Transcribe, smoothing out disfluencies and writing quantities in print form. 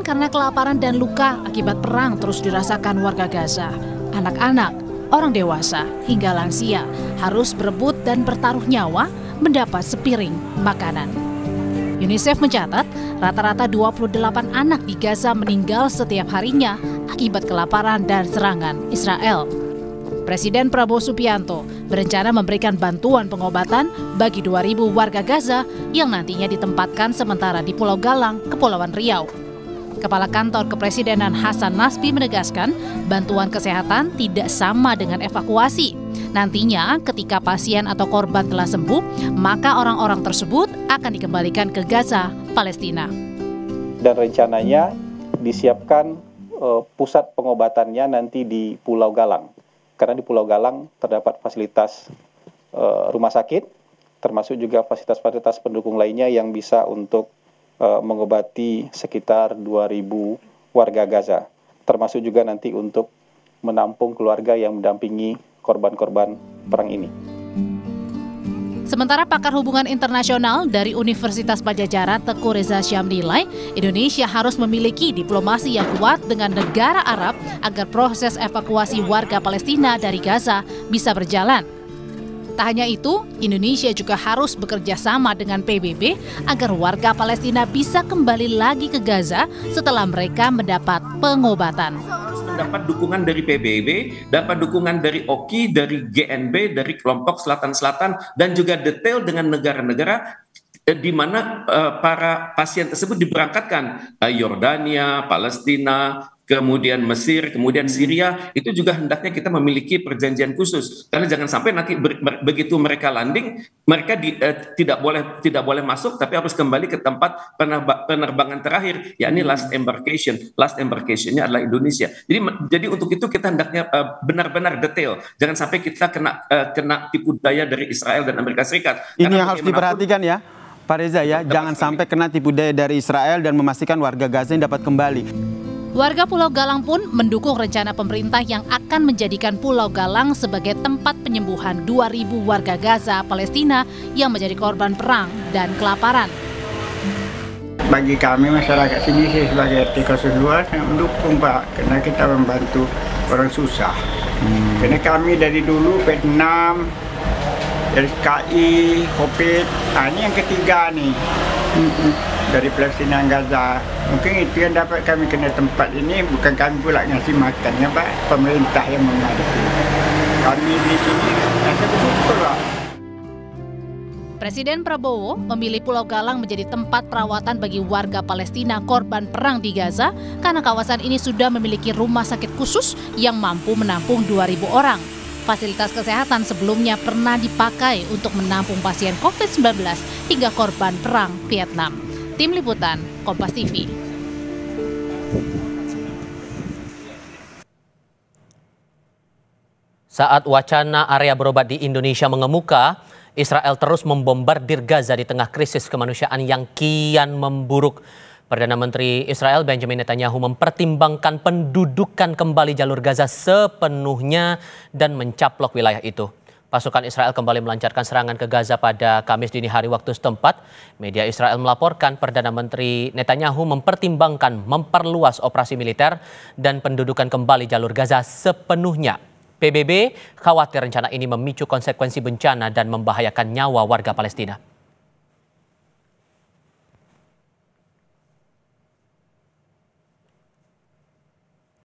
karena kelaparan dan luka akibat perang terus dirasakan warga Gaza. Anak-anak, orang dewasa, hingga lansia harus berebut dan bertaruh nyawa mendapat sepiring makanan. UNICEF mencatat rata-rata 28 anak di Gaza meninggal setiap harinya akibat kelaparan dan serangan Israel. Presiden Prabowo Subianto berencana memberikan bantuan pengobatan bagi 2.000 warga Gaza yang nantinya ditempatkan sementara di Pulau Galang, Kepulauan Riau. Kepala Kantor Kepresidenan Hasan Nasbi menegaskan bantuan kesehatan tidak sama dengan evakuasi. Nantinya ketika pasien atau korban telah sembuh, maka orang-orang tersebut akan dikembalikan ke Gaza, Palestina. Dan rencananya disiapkan pusat pengobatannya nanti di Pulau Galang. Karena di Pulau Galang terdapat fasilitas rumah sakit, termasuk juga fasilitas-fasilitas pendukung lainnya yang bisa untuk mengobati sekitar 2.000 warga Gaza. Termasuk juga nanti untuk menampung keluarga yang mendampingi korban-korban perang ini. Sementara pakar hubungan internasional dari Universitas Padjadjaran Teguh Reza Syam menilai Indonesia harus memiliki diplomasi yang kuat dengan negara Arab agar proses evakuasi warga Palestina dari Gaza bisa berjalan. Tak hanya itu, Indonesia juga harus bekerja sama dengan PBB agar warga Palestina bisa kembali lagi ke Gaza setelah mereka mendapat pengobatan. Dapat dukungan dari PBB, dapat dukungan dari OKI, dari GNB, dari kelompok Selatan-Selatan, dan juga detail dengan negara-negara di mana para pasien tersebut diberangkatkan. Yordania, Palestina, kemudian Mesir, kemudian Syria, itu juga hendaknya kita memiliki perjanjian khusus. Karena jangan sampai nanti begitu mereka landing, mereka tidak boleh masuk, tapi harus kembali ke tempat penerbangan terakhir, yakni last embarkation. Last embarkation-nya adalah Indonesia. Jadi untuk itu kita hendaknya benar-benar detail. Jangan sampai kita kena tipu daya dari Israel dan Amerika Serikat. Ini yang harus diperhatikan ya, Pak Reza ya, jangan sampai kena tipu daya dari Israel dan memastikan warga Gaza yang dapat kembali. Warga Pulau Galang pun mendukung rencana pemerintah yang akan menjadikan Pulau Galang sebagai tempat penyembuhan 2.000 warga Gaza, Palestina yang menjadi korban perang dan kelaparan. Bagi kami masyarakat sini sih sebagai RT 02 sangat mendukung Pak, karena kita membantu orang susah. Karena kami dari dulu Vietnam, dari KI, COVID, ini yang ketiga nih. Dari Palestina Gaza. Mungkin itu yang dapat kami kena tempat ini, bukan kami pula ngasih makan ya Pak, pemerintah yang menghadapi. Kami di sini rasa bersyukur Pak. Presiden Prabowo memilih Pulau Galang menjadi tempat perawatan bagi warga Palestina korban perang di Gaza karena kawasan ini sudah memiliki rumah sakit khusus yang mampu menampung 2.000 orang. Fasilitas kesehatan sebelumnya pernah dipakai untuk menampung pasien COVID-19 hingga korban perang Vietnam. Tim Liputan, Kompas TV. Saat wacana area berobat di Indonesia mengemuka, Israel terus membombardir Gaza di tengah krisis kemanusiaan yang kian memburuk. Perdana Menteri Israel Benjamin Netanyahu mempertimbangkan pendudukan kembali jalur Gaza sepenuhnya dan mencaplok wilayah itu. Pasukan Israel kembali melancarkan serangan ke Gaza pada Kamis dini hari waktu setempat. Media Israel melaporkan Perdana Menteri Netanyahu mempertimbangkan memperluas operasi militer dan pendudukan kembali jalur Gaza sepenuhnya. PBB khawatir rencana ini memicu konsekuensi bencana dan membahayakan nyawa warga Palestina.